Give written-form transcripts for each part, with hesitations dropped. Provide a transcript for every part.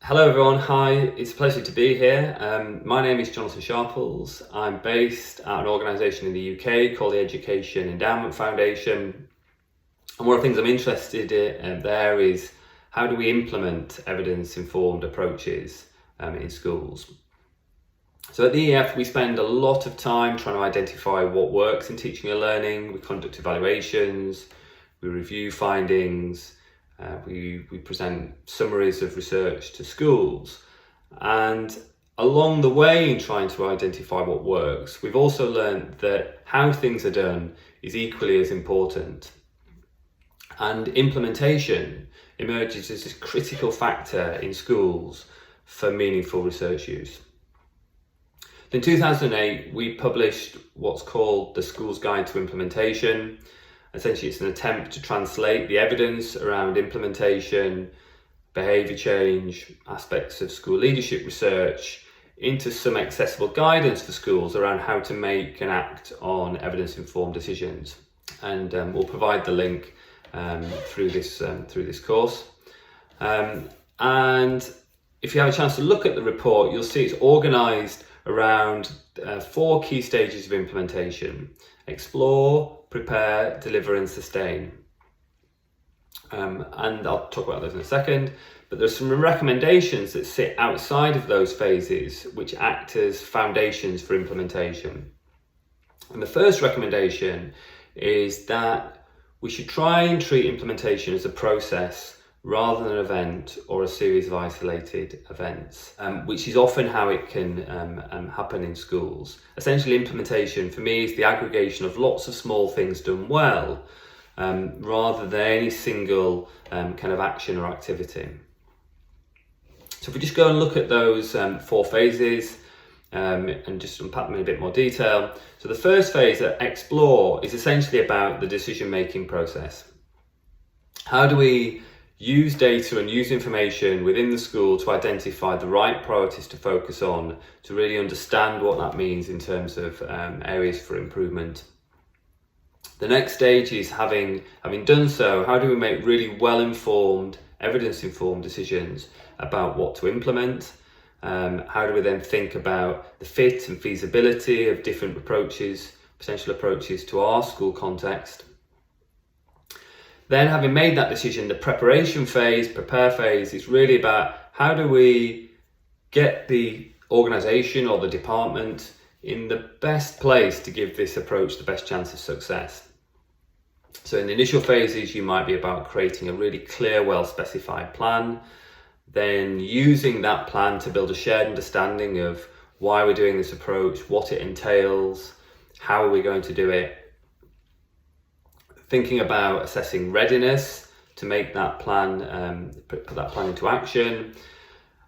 Hello everyone, hi, it's a pleasure to be here. My name is Jonathan Sharples. I'm based at an organisation in the UK called the Education Endowment Foundation. And one of the things I'm interested in there is how do we implement evidence-informed approaches in schools. So at the EF we spend a lot of time trying to identify what works in teaching and learning. We conduct evaluations, we review findings, we present summaries of research to schools, and along the way in trying to identify what works, we've also learned that how things are done is equally as important, and implementation emerges as a critical factor in schools for meaningful research use. In 2008, we published what's called the School's Guide to Implementation. Essentially, it's an attempt to translate the evidence around implementation, behaviour change, aspects of school leadership research into some accessible guidance for schools around how to make and act on evidence-informed decisions. And we'll provide the link through this course. And if you have a chance to look at the report, you'll see it's organised around 4 key stages of implementation: explore, prepare, deliver and sustain. And I'll talk about those in a second, but there's some recommendations that sit outside of those phases which act as foundations for implementation. And the first recommendation is that we should try and treat implementation as a process rather than an event or a series of isolated events, which is often how it can happen in schools. Essentially, implementation for me is the aggregation of lots of small things done well, rather than any single kind of action or activity. So if we just go and look at those 4 phases and just unpack them in a bit more detail. So the first phase, explore, is essentially about the decision-making process. How do we use data and use information within the school to identify the right priorities to focus on, to really understand what that means in terms of areas for improvement. The next stage is having done so, how do we make really well-informed, evidence-informed decisions about what to implement? How do we then think about the fit and feasibility of different approaches, potential approaches to our school context? Then, having made that decision, the preparation phase, prepare phase, is really about how do we get the organisation or the department in the best place to give this approach the best chance of success. So in the initial phases, you might be about creating a really clear, well-specified plan, then using that plan to build a shared understanding of why we're doing this approach, what it entails, how are we going to do it. Thinking about assessing readiness to make that plan, put that plan into action.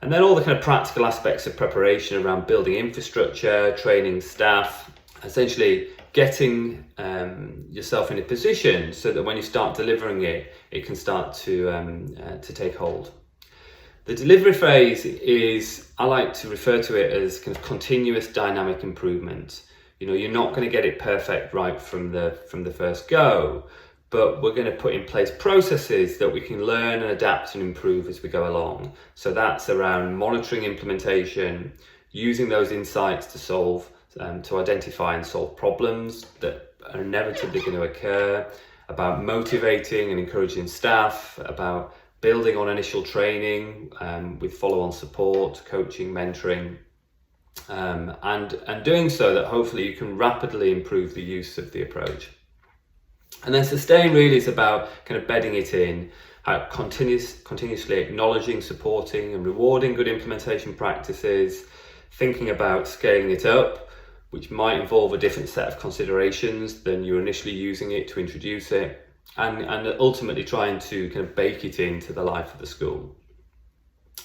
And then all the kind of practical aspects of preparation around building infrastructure, training staff, essentially getting yourself in a position so that when you start delivering it, it can start to take hold. The delivery phase is, I like to refer to it as kind of continuous dynamic improvement. You know, you're not going to get it perfect right from the first go, but we're going to put in place processes that we can learn and adapt and improve as we go along. So that's around monitoring implementation, using those insights to solve, to identify and solve problems that are inevitably going to occur, about motivating and encouraging staff, about building on initial training with follow-on support, coaching, mentoring, and doing so that hopefully you can rapidly improve the use of the approach. And then sustain really is about kind of bedding it in, continuously acknowledging, supporting and rewarding good implementation practices, thinking about scaling it up, which might involve a different set of considerations than you're initially using it to introduce it, and ultimately trying to kind of bake it into the life of the school.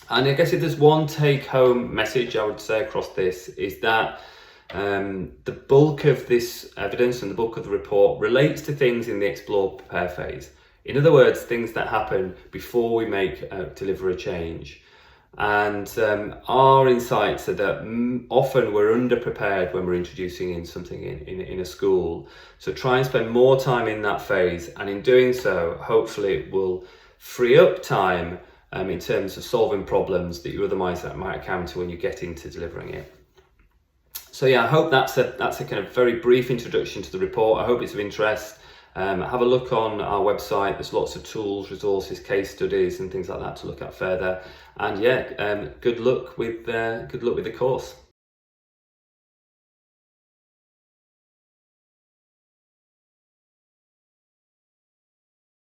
And I guess if there's one take-home message I would say across this is that the bulk of this evidence and the bulk of the report relates to things in the explore prepare phase. In other words, things that happen before we deliver a change. And our insights are that often we're underprepared when we're introducing in something in a school. So try and spend more time in that phase, and in doing so, hopefully it will free up time in terms of solving problems that you otherwise might encounter when you get into delivering it. So yeah, I hope that's a kind of very brief introduction to the report. I hope it's of interest. Have a look on our website. There's lots of tools, resources, case studies and things like that to look at further. And yeah, good luck with the course.